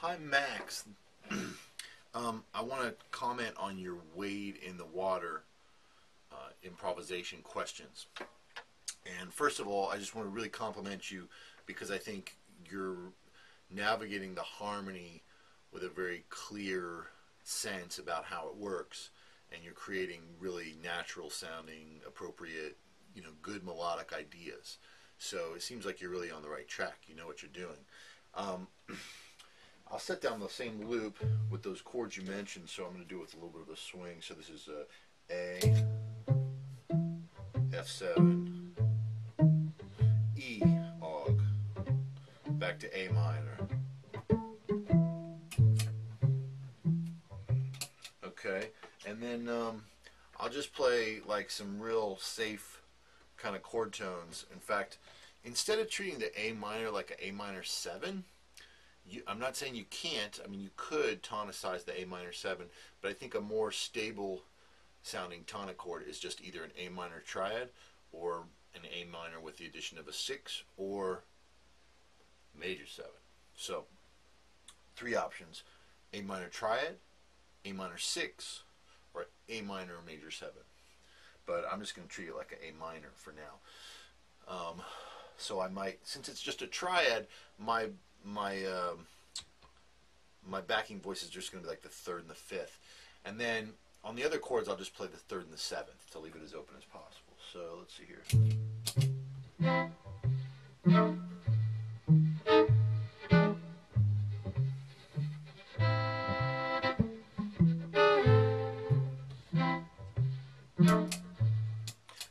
Hi, Max. I want to comment on your wade in the water improvisation questions. And first of all, I just want to really compliment you because I think you're navigating the harmony with a very clear sense about how it works, and you're creating really natural sounding, appropriate, good melodic ideas. So it seems like you're really on the right track. You know what you're doing. I'll set down the same loop with those chords you mentioned, so I'm going to do it with a little bit of a swing. So this is A, F7, E Aug, back to A minor. Okay, and then I'll just play like some real safe kind of chord tones. In fact, instead of treating the A minor like an A minor 7, I'm not saying you can't. I mean, you could tonicize the A minor 7, but I think a more stable sounding tonic chord is just either an A minor triad or an A minor with the addition of a 6 or major 7. So, 3 options: A minor triad, A minor 6, or A minor major 7. But I'm just going to treat it like an A minor for now. So I might, since it's just a triad, my backing voice is just going to be like the 3rd and the 5th, and then on the other chords I'll just play the 3rd and the 7th to leave it as open as possible. So let's see here.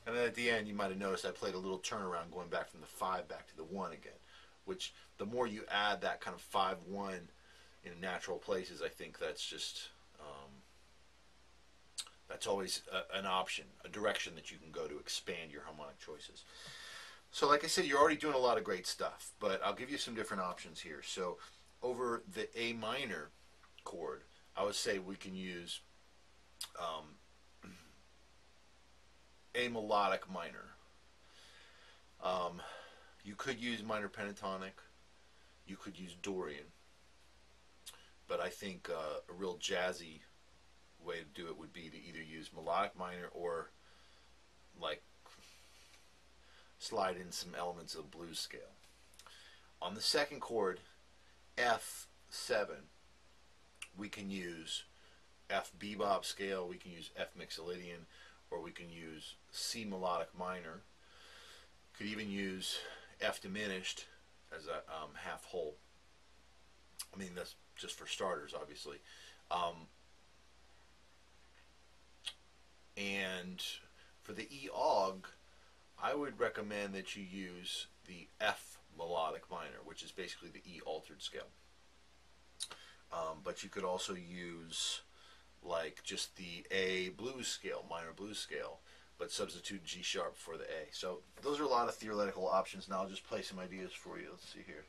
And then at the end, you might have noticed I played a little turnaround going back from the 5 back to the 1 again, which the more you add that kind of 5-1 in natural places, I think that's just, that's always an option, a direction that you can go to expand your harmonic choices. So like I said, you're already doing a lot of great stuff, but I'll give you some different options here. So over the A minor chord, I would say we can use A melodic minor. You could use minor pentatonic. You could use Dorian. But I think a real jazzy way to do it would be to either use melodic minor or like slide in some elements of blues scale. On the second chord, F7, we can use F Bebop Scale, we can use F Mixolydian, or we can use C melodic minor. Could even use F diminished as a half whole. I mean, that's just for starters, obviously. And for the E Aug, I would recommend that you use the F melodic minor, which is basically the E altered scale. But you could also use like just the A blues scale, minor blues scale, but substitute G sharp for the A. So those are a lot of theoretical options. Now I'll just play some ideas for you. Let's see here.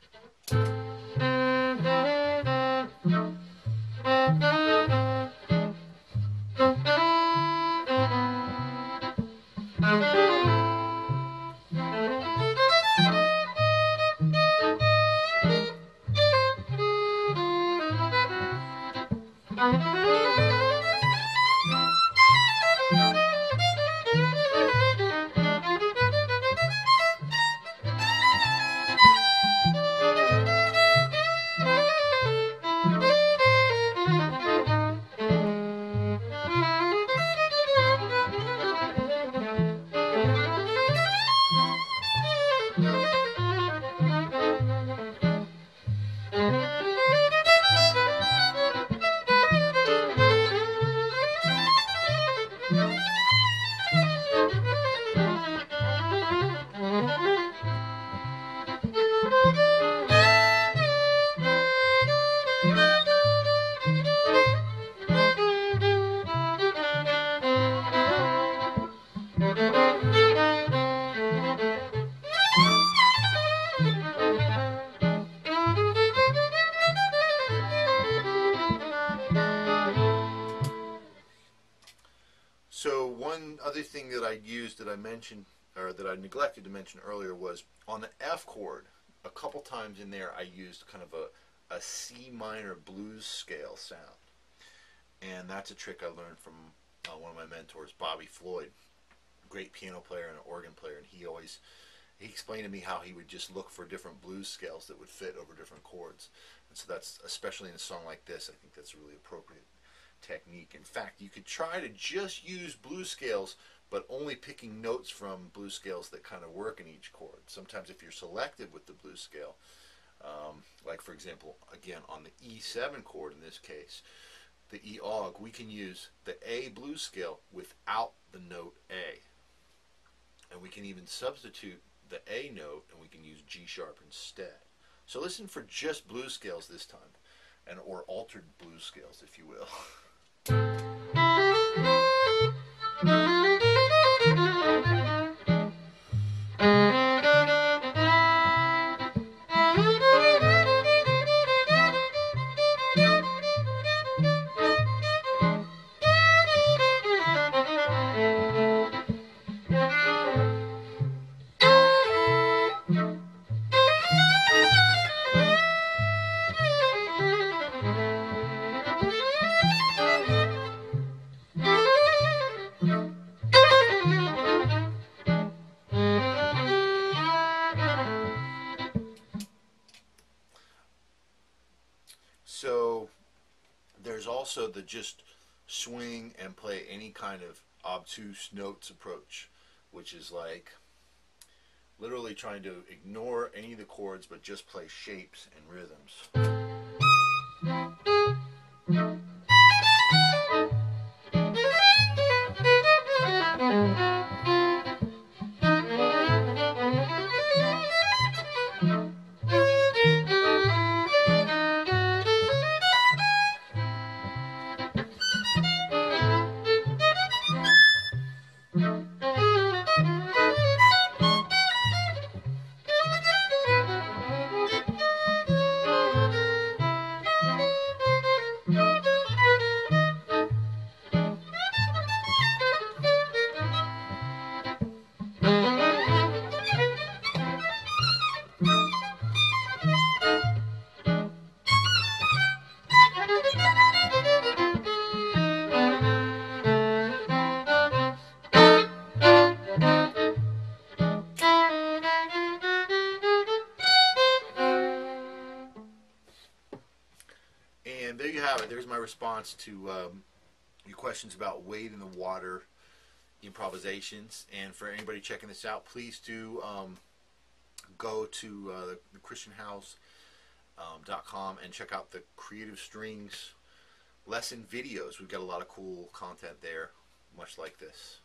So one other thing that I used that I mentioned, or that I neglected to mention earlier, was on the F chord. A couple times in there I used kind of a C minor blues scale sound. And that's a trick I learned from one of my mentors, Bobby Floyd, great piano player and organ player, and he explained to me how he would just look for different blues scales that would fit over different chords. And so that's, especially in a song like this, I think that's a really appropriate technique. In fact, you could try to just use blues scales, but only picking notes from blues scales that kind of work in each chord. Sometimes if you're selective with the blues scale, like for example, again on the E7 chord in this case, the E Aug, we can use the A blues scale without the note A. And we can even substitute the A note and we can use G sharp instead. So listen for just blues scales this time, and or altered blues scales, if you will. So there's also the just swing and play any kind of obtuse notes approach, which is like literally trying to ignore any of the chords but just play shapes and rhythms. And there you have it. There's my response to your questions about wade in the water improvisations. And for anybody checking this out, please do go to the christianhouse.com and check out the Creative Strings lesson videos. We've got a lot of cool content there, much like this.